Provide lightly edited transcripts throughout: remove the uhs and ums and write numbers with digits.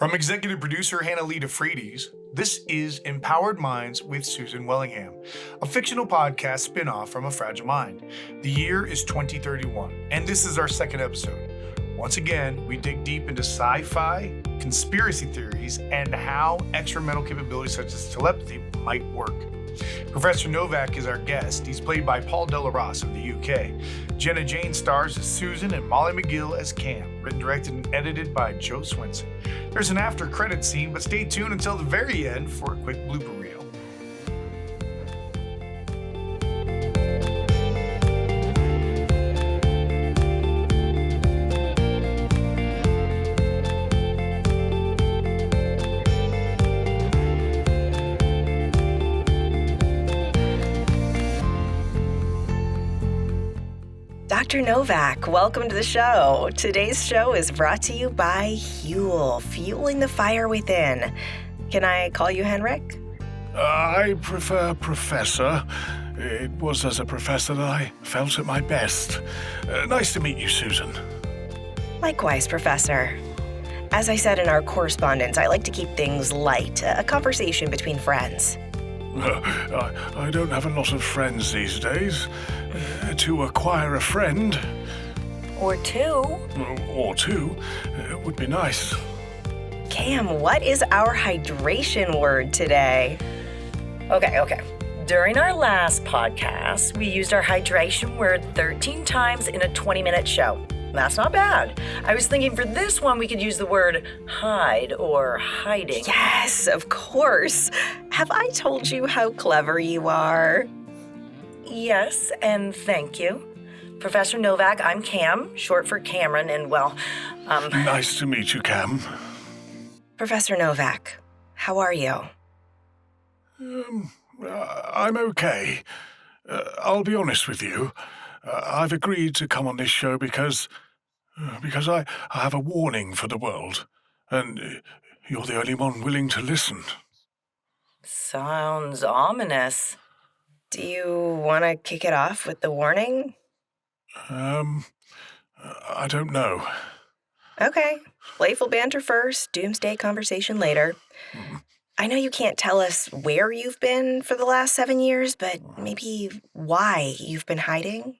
From executive producer Hannah Lee DeFrates, this is Empowered Minds with Susan Wellingham, a fictional podcast spin-off from A Fragile Mind. The year is 2031, and this is our second episode. Once again, we dig deep into sci-fi, conspiracy theories, and how extra mental capabilities such as telepathy might work. Professor Novak is our guest. He's played by Paul Dela Ross of the UK. Jenna Jane stars as Susan and Molly McGill as Cam, written, directed, and edited by Joe Swenson. There's an after-credits scene, but stay tuned until the very end for a quick blooper reel. Dr. Novak, welcome to the show. Today's show is brought to you by Huel, fueling the fire within. Can I call you Henrik? I prefer Professor. It was as a professor that I felt at my best. Nice to meet you, Susan. Likewise, Professor. As I said in our correspondence, I like to keep things light, a conversation between friends. I don't have a lot of friends these days. To acquire a friend... Or two. Would be nice. Cam, what is our hydration word today? Okay. During our last podcast, we used our hydration word 13 times in a 20-minute show. That's not bad. I was thinking for this one, we could use the word hide or hiding. Yes, of course. Have I told you how clever you are? Yes, and thank you. Professor Novak, I'm Cam, short for Cameron, and Nice to meet you, Cam. Professor Novak, how are you? I'm okay. I'll be honest with you. I've agreed to come on this show because I have a warning for the world, and you're the only one willing to listen. Sounds ominous. Do you want to kick it off with the warning? I don't know. Okay. Playful banter first, doomsday conversation later. I know you can't tell us where you've been for the last 7 years, but maybe why you've been hiding?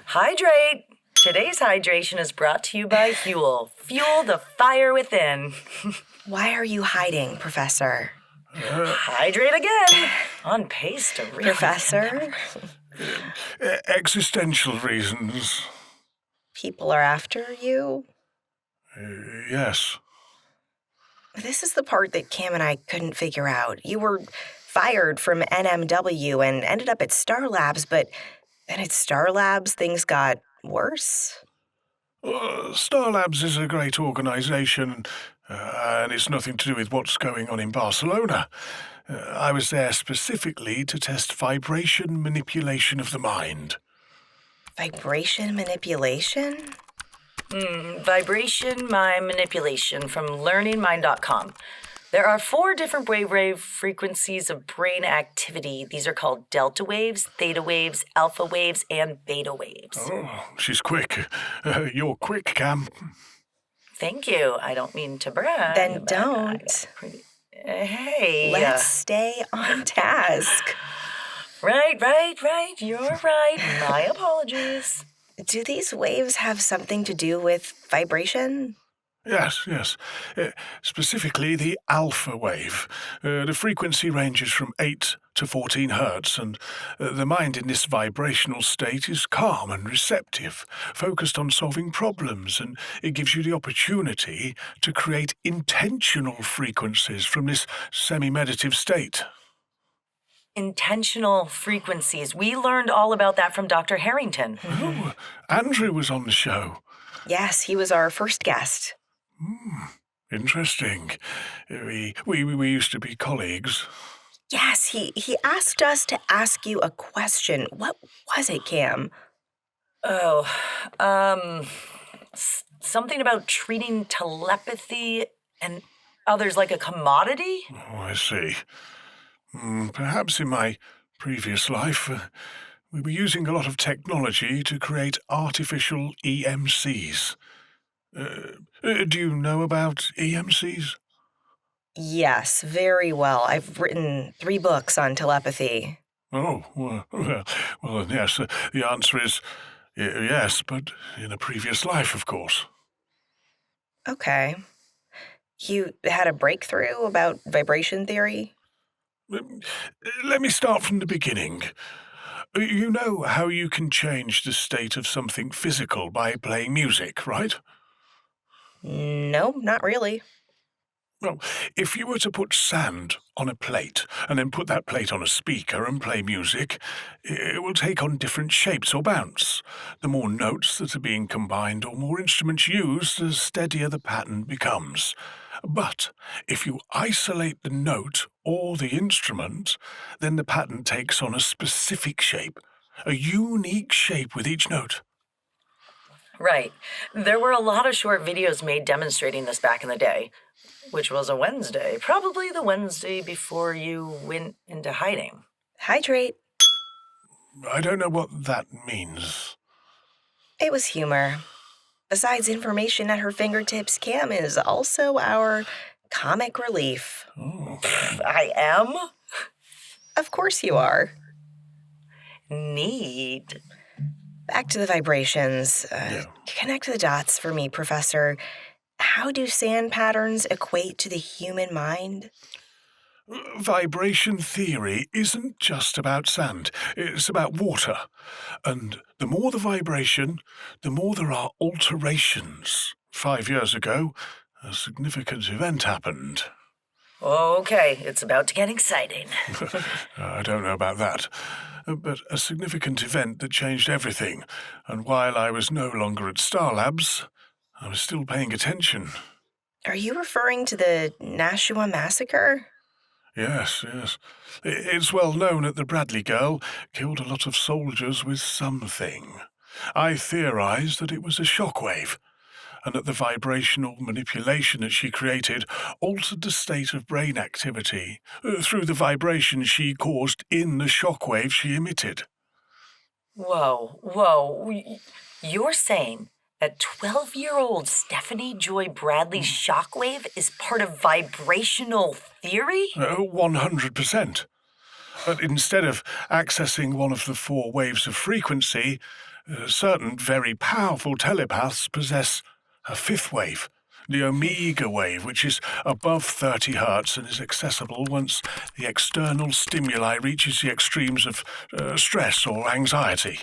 Hydrate! Today's hydration is brought to you by Huel. Fuel the fire within. Why are you hiding, Professor? Hydrate again! On pace to really... Professor? Existential reasons. People are after you? Yes. This is the part that Cam and I couldn't figure out. You were fired from NMW and ended up at Star Labs, but then at Star Labs, things got worse? Star Labs is a great organization, and it's nothing to do with what's going on in Barcelona. I was there specifically to test vibration manipulation of the mind. Vibration manipulation? Vibration manipulation from learningmind.com. There are 4 different wave frequencies of brain activity. These are called delta waves, theta waves, alpha waves, and beta waves. Oh, she's quick. You're quick, Cam. Thank you. I don't mean to brag. Then don't. Hey. Let's stay on task. Right. You're right. My apologies. Do these waves have something to do with vibration? Yes. Specifically the alpha wave. The frequency ranges from 8 to 14 hertz, and the mind in this vibrational state is calm and receptive, focused on solving problems, and it gives you the opportunity to create intentional frequencies from this semi-meditative state. Intentional frequencies. We learned all about that from Dr. Harrington. Oh, Andrew was on the show. Yes, he was our first guest. Interesting. We used to be colleagues. Yes, he asked us to ask you a question. What was it, Cam? Something about treating telepathy and others like a commodity? Oh, I see. Perhaps in my previous life, we were using a lot of technology to create artificial EMCs. Do you know about EMCs? Yes, very well. I've written 3 books on telepathy. Oh, well, yes. The answer is yes, but in a previous life, of course. Okay. You had a breakthrough about vibration theory? Let me start from the beginning. You know how you can change the state of something physical by playing music, right? No, not really. Well, if you were to put sand on a plate and then put that plate on a speaker and play music, it will take on different shapes or bounce. The more notes that are being combined or more instruments used, the steadier the pattern becomes. But if you isolate the note or the instrument, then the pattern takes on a specific shape, a unique shape with each note. Right. There were a lot of short videos made demonstrating this back in the day, which was a Wednesday, probably the Wednesday before you went into hiding. Hydrate. I don't know what that means. It was humor. Besides information at her fingertips, Cam is also our comic relief. Oh. I am? Of course you are. Neat. Back to the vibrations. Yeah. Connect the dots for me, Professor. How do sand patterns equate to the human mind? Vibration theory isn't just about sand, it's about water. And the more the vibration, the more there are alterations. 5 years ago, a significant event happened. Okay, it's about to get exciting. I don't know about that. But a significant event that changed everything. And while I was no longer at Star Labs, I was still paying attention. Are you referring to the Nashua massacre? Yes. It's well known that the Bradley girl killed a lot of soldiers with something. I theorized that it was a shockwave, and that the vibrational manipulation that she created altered the state of brain activity through the vibration she caused in the shockwave she emitted. Whoa. You're saying that 12-year-old Stephanie Joy Bradley's shockwave is part of vibrational theory? 100%. But instead of accessing one of the 4 waves of frequency, certain very powerful telepaths possess a 5th wave, the omega wave, which is above 30 hertz and is accessible once the external stimuli reaches the extremes of stress or anxiety.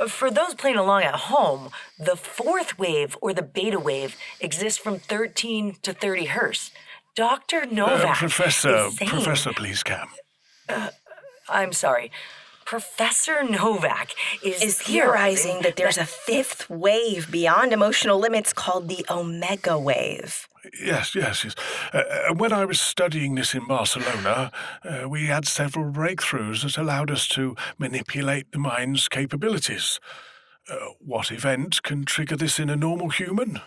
For those playing along at home, the 4th wave or the beta wave exists from 13 to 30 hertz. Dr. Novak Professor, please, Cam. I'm sorry. Professor Novak Is theorizing that there's a 5th wave beyond emotional limits called the omega wave. Yes. When I was studying this in Barcelona, we had several breakthroughs that allowed us to manipulate the mind's capabilities. What event can trigger this in a normal human?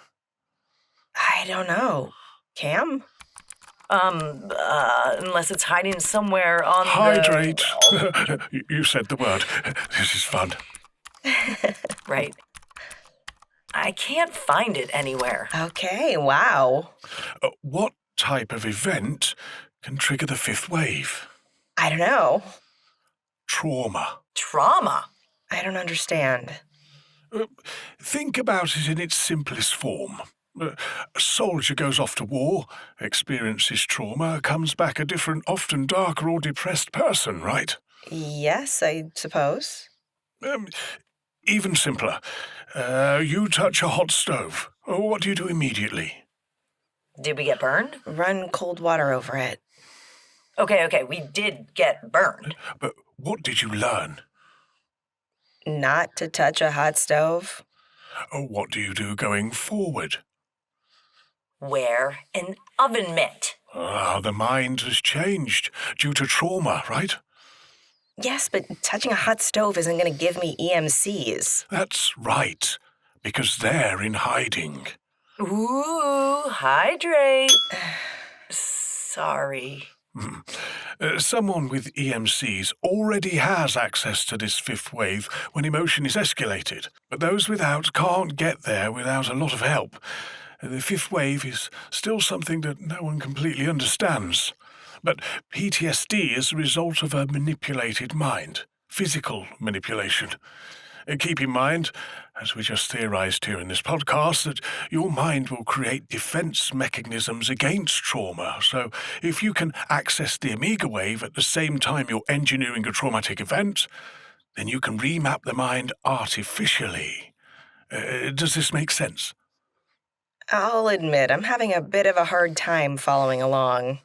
I don't know. Cam? Unless it's hiding somewhere on Hydrate. You said the word. This is fun. Right. I can't find it anywhere. Okay, wow. What type of event can trigger the 5th wave? I don't know. Trauma. Trauma? I don't understand. Think about it in its simplest form. A soldier goes off to war, experiences trauma, comes back a different, often darker or depressed person, right? Yes, I suppose. Even simpler. You touch a hot stove. What do you do immediately? Did we get burned? Run cold water over it. Okay, we did get burned. But what did you learn? Not to touch a hot stove. What do you do going forward? Wear an oven mitt. The mind has changed due to trauma, right? Yes, but touching a hot stove isn't going to give me EMCs. That's right, because they're in hiding. Ooh, hydrate. Sorry. Someone with EMCs already has access to this fifth wave when emotion is escalated, but those without can't get there without a lot of help. The fifth wave is still something that no one completely understands. But PTSD is a result of a manipulated mind, physical manipulation. Keep in mind, as we just theorized here in this podcast, that your mind will create defense mechanisms against trauma. So if you can access the omega wave at the same time you're engineering a traumatic event, then you can remap the mind artificially. Does this make sense? I'll admit, I'm having a bit of a hard time following along.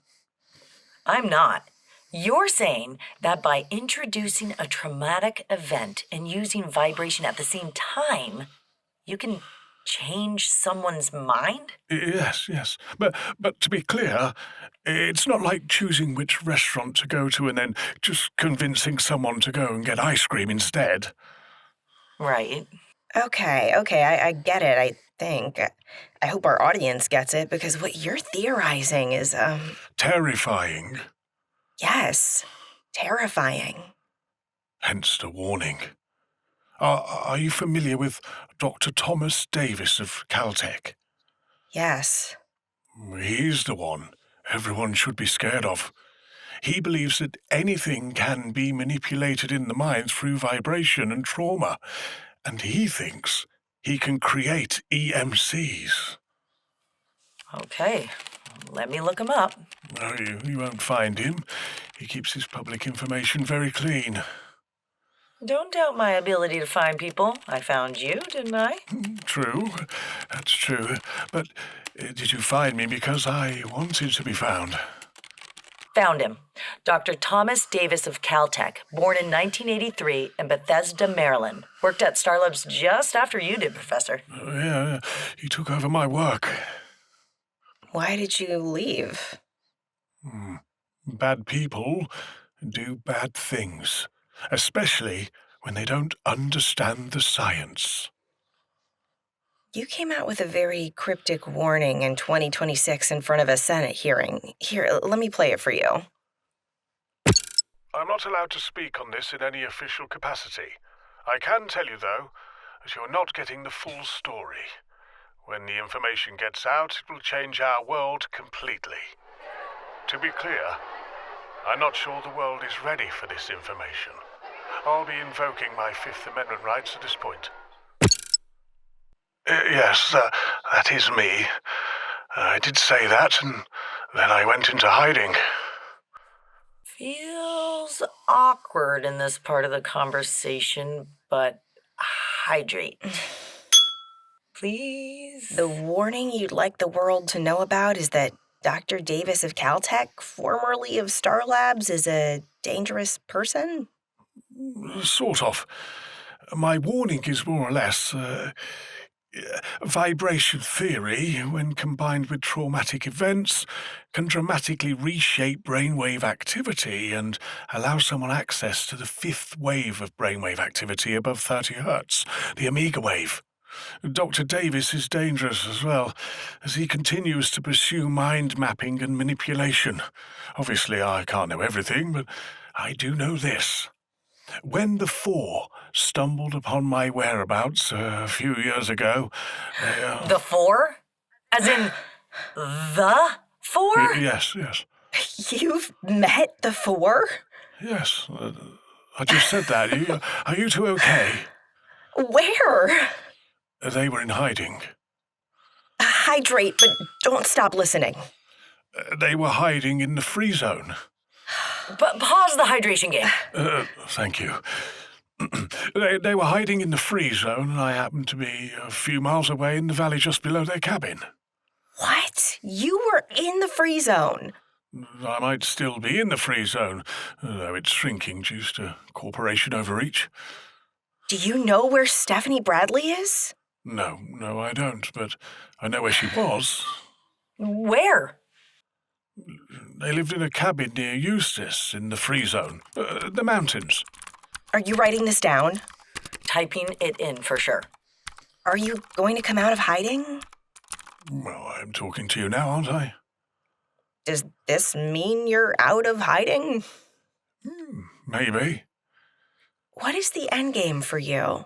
I'm not. You're saying that by introducing a traumatic event and using vibration at the same time, you can change someone's mind? Yes. But to be clear, it's not like choosing which restaurant to go to and then just convincing someone to go and get ice cream instead. Right. Okay, I get it, I think. I hope our audience gets it, because what you're theorizing is, Terrifying. Yes, terrifying. Hence the warning. Are you familiar with Dr. Thomas Davis of Caltech? Yes. He's the one everyone should be scared of. He believes that anything can be manipulated in the mind through vibration and trauma, and he thinks he can create EMCs. Okay, let me look him up. No, you won't find him. He keeps his public information very clean. Don't doubt my ability to find people. I found you, didn't I? True, that's true. But did you find me because I wanted to be found? Found him. Dr. Thomas Davis of Caltech, born in 1983 in Bethesda, Maryland. Worked at Starlabs just after you did, Professor. Yeah, he took over my work. Why did you leave? Bad people do bad things, especially when they don't understand the science. You came out with a very cryptic warning in 2026 in front of a Senate hearing. Here, let me play it for you. I'm not allowed to speak on this in any official capacity. I can tell you, though, that you're not getting the full story. When the information gets out, it will change our world completely. To be clear, I'm not sure the world is ready for this information. I'll be invoking my Fifth Amendment rights at this point. Yes, that is me. I did say that, and then I went into hiding. Feels awkward in this part of the conversation, but hydrate. Please? The warning you'd like the world to know about is that Dr. Davis of Caltech, formerly of Starlabs, is a dangerous person? Sort of. My warning is more or less vibration theory, when combined with traumatic events, can dramatically reshape brainwave activity and allow someone access to the fifth wave of brainwave activity above 30 Hz, the omega wave. Dr. Davis is dangerous as well, as he continues to pursue mind mapping and manipulation. Obviously, I can't know everything, but I do know this. When the Four stumbled upon my whereabouts a few years ago... The Four? As in, the Four? Yes. You've met the Four? Yes, I just said that. Are you two okay? Where? They were in hiding. Hydrate, but don't stop listening. They were hiding in the free zone. But pause the hydration game. Thank you. They were hiding in the free zone, and I happened to be a few miles away in the valley just below their cabin. What? You were in the free zone? I might still be in the free zone, though it's shrinking due to corporation overreach. Do you know where Stephanie Bradley is? No, I don't, but I know where she was. Where? They lived in a cabin near Eustis in the free zone, the mountains. Are you writing this down? Typing it in for sure. Are you going to come out of hiding? Well, I'm talking to you now, aren't I? Does this mean you're out of hiding? Maybe. What is the endgame for you?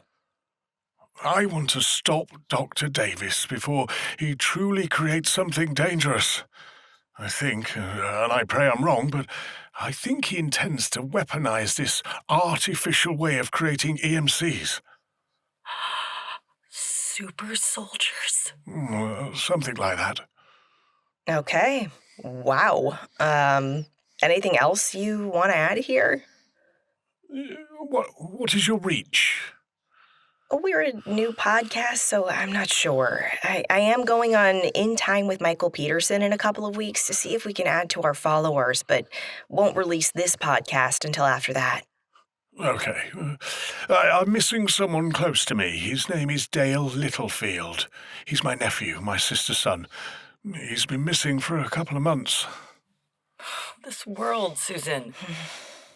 I want to stop Dr. Davis before he truly creates something dangerous. I think, and I pray I'm wrong, but I think he intends to weaponize this artificial way of creating EMCs. Super soldiers. Something like that. Okay. Wow. Anything else you want to add here? What is your reach? We're a new podcast, so I'm not sure. I am going on In Time with Michael Peterson in a couple of weeks to see if we can add to our followers, but won't release this podcast until after that. Okay. I'm missing someone close to me. His name is Dale Littlefield. He's my nephew, my sister's son. He's been missing for a couple of months. This world, Susan.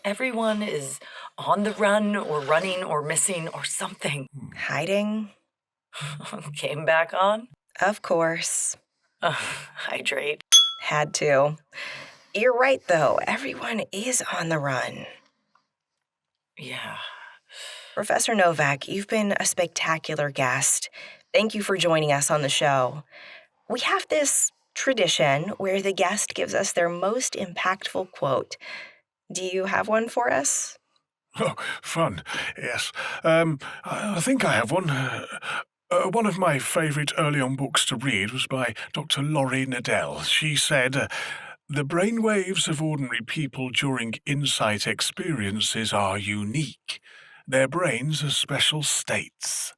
Everyone is on the run or running or missing or something. Hiding? Came back on? Of course. Hydrate. Had to. You're right, though. Everyone is on the run. Yeah. Professor Novak, you've been a spectacular guest. Thank you for joining us on the show. We have this tradition where the guest gives us their most impactful quote. Do you have one for us? Oh, fun. Yes. I think I have one. One of my favourite early-on books to read was by Dr. Laurie Nadell. She said, "The brainwaves of ordinary people during insight experiences are unique. Their brains are special states."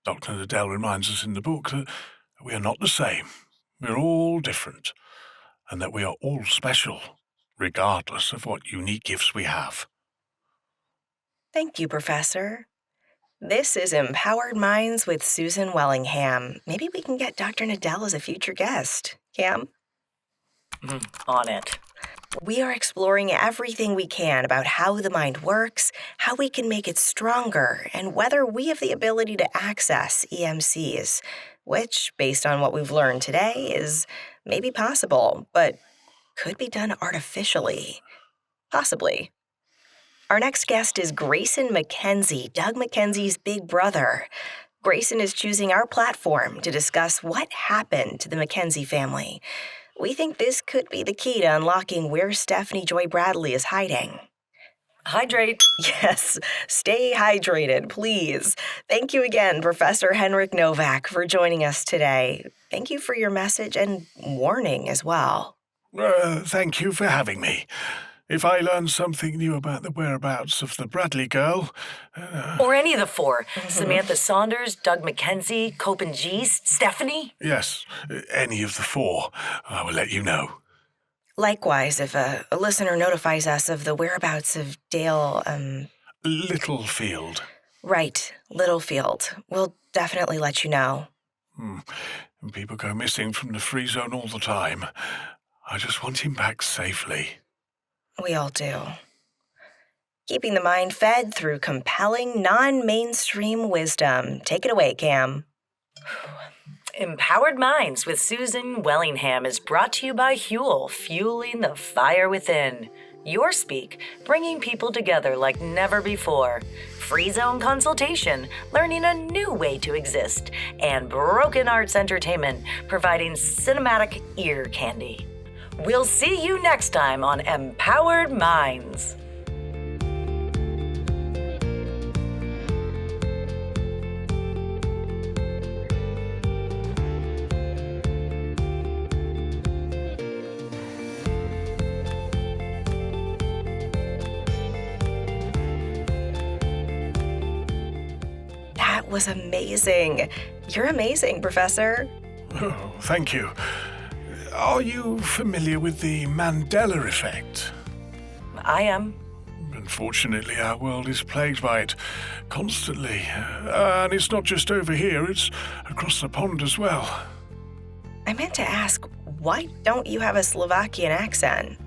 Dr. Nadell reminds us in the book that we are not the same. We're all different, and that we are all special, regardless of what unique gifts we have. Thank you, Professor. This is Empowered Minds with Susan Wellingham. Maybe we can get Dr. Nadell as a future guest. Cam? On it. We are exploring everything we can about how the mind works, how we can make it stronger, and whether we have the ability to access EMCs, which, based on what we've learned today, is maybe possible, but could be done artificially. Possibly. Our next guest is Grayson McKenzie, Doug McKenzie's big brother. Grayson is choosing our platform to discuss what happened to the McKenzie family. We think this could be the key to unlocking where Stephanie Joy Bradley is hiding. Hydrate. Yes, stay hydrated, please. Thank you again, Professor Henrik Novak, for joining us today. Thank you for your message and warning as well. Thank you for having me. If I learn something new about the whereabouts of the Bradley girl... Or any of the four. Samantha Saunders, Doug McKenzie, Copen Geest, Stephanie? Yes, any of the four. I will let you know. Likewise, if a listener notifies us of the whereabouts of Dale, Littlefield. Right, Littlefield. We'll definitely let you know. People go missing from the free zone all the time. I just want him back safely. We all do. Keeping the mind fed through compelling, non-mainstream wisdom. Take it away, Cam. Empowered Minds with Susan Wellingham is brought to you by Huel, fueling the fire within. Your Speak, bringing people together like never before. Free zone consultation, learning a new way to exist. And Broken Arts Entertainment, providing cinematic ear candy. We'll see you next time on Empowered Minds. That was amazing. You're amazing, Professor. Oh, thank you. Are you familiar with the Mandela Affect? I am. Unfortunately, our world is plagued by it constantly. And it's not just over here, it's across the pond as well. I meant to ask, why don't you have a Slovakian accent?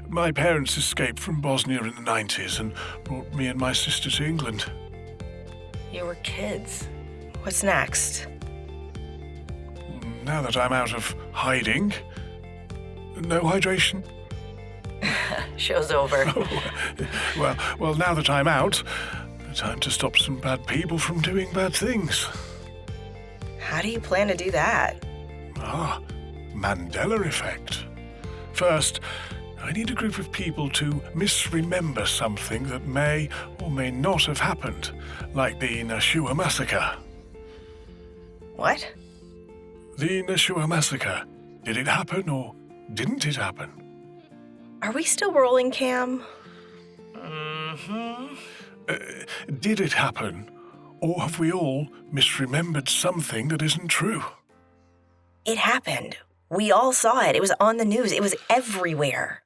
My parents escaped from Bosnia in the 90s and brought me and my sister to England. You were kids. What's next? Now that I'm out of hiding, No hydration? Show's over. Well, now that I'm out, time to stop some bad people from doing bad things. How do you plan to do that? Mandela Effect. First, I need a group of people to misremember something that may or may not have happened, like the Nashua Massacre. What? The Nashua Massacre. Did it happen or didn't it happen? Are we still rolling, Cam? Did it happen, or have we all misremembered something that isn't true? It happened. We all saw it. It was on the news. It was everywhere.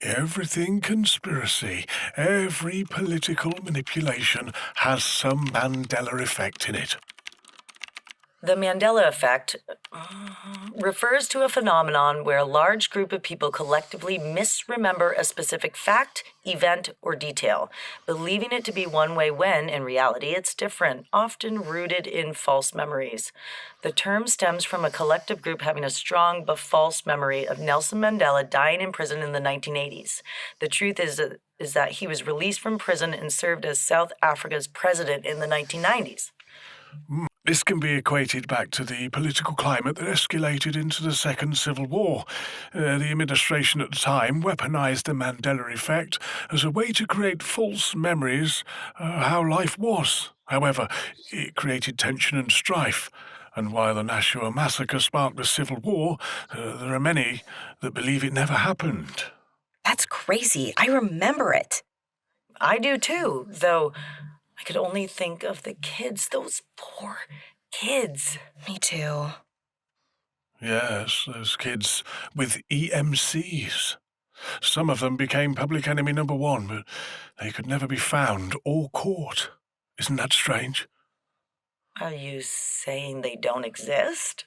Everything conspiracy, every political manipulation has some Mandela effect in it. The Mandela Effect refers to a phenomenon where a large group of people collectively misremember a specific fact, event, or detail, believing it to be one way when, in reality, it's different, often rooted in false memories. The term stems from a collective group having a strong but false memory of Nelson Mandela dying in prison in the 1980s. The truth is that he was released from prison and served as South Africa's president in the 1990s. This can be equated back to the political climate that escalated into the Second Civil War. The administration at the time weaponized the Mandela effect as a way to create false memories of how life was. However, it created tension and strife. And while the Nashua Massacre sparked the Civil War, there are many that believe it never happened. That's crazy. I remember it. I do too, though I could only think of the kids, those poor kids. Me too. Yes, those kids with EMCs. Some of them became public enemy number one, but they could never be found or caught. Isn't that strange? Are you saying they don't exist?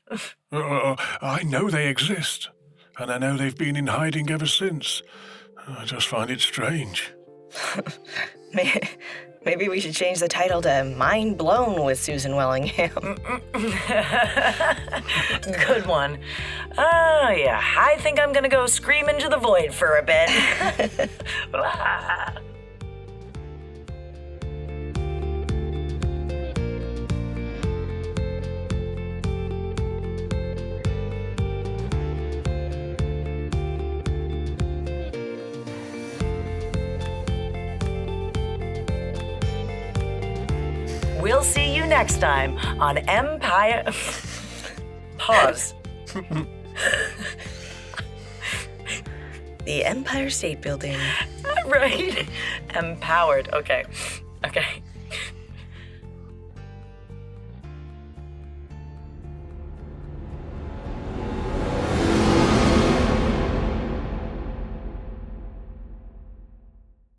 I know they exist, and I know they've been in hiding ever since. I just find it strange. Maybe we should change the title to Mind Blown with Susan Wellingham. Good one. Oh, yeah. I think I'm going to go scream into the void for a bit. We'll see you next time on Empire. Pause. The Empire State Building. Right. Empowered. Okay.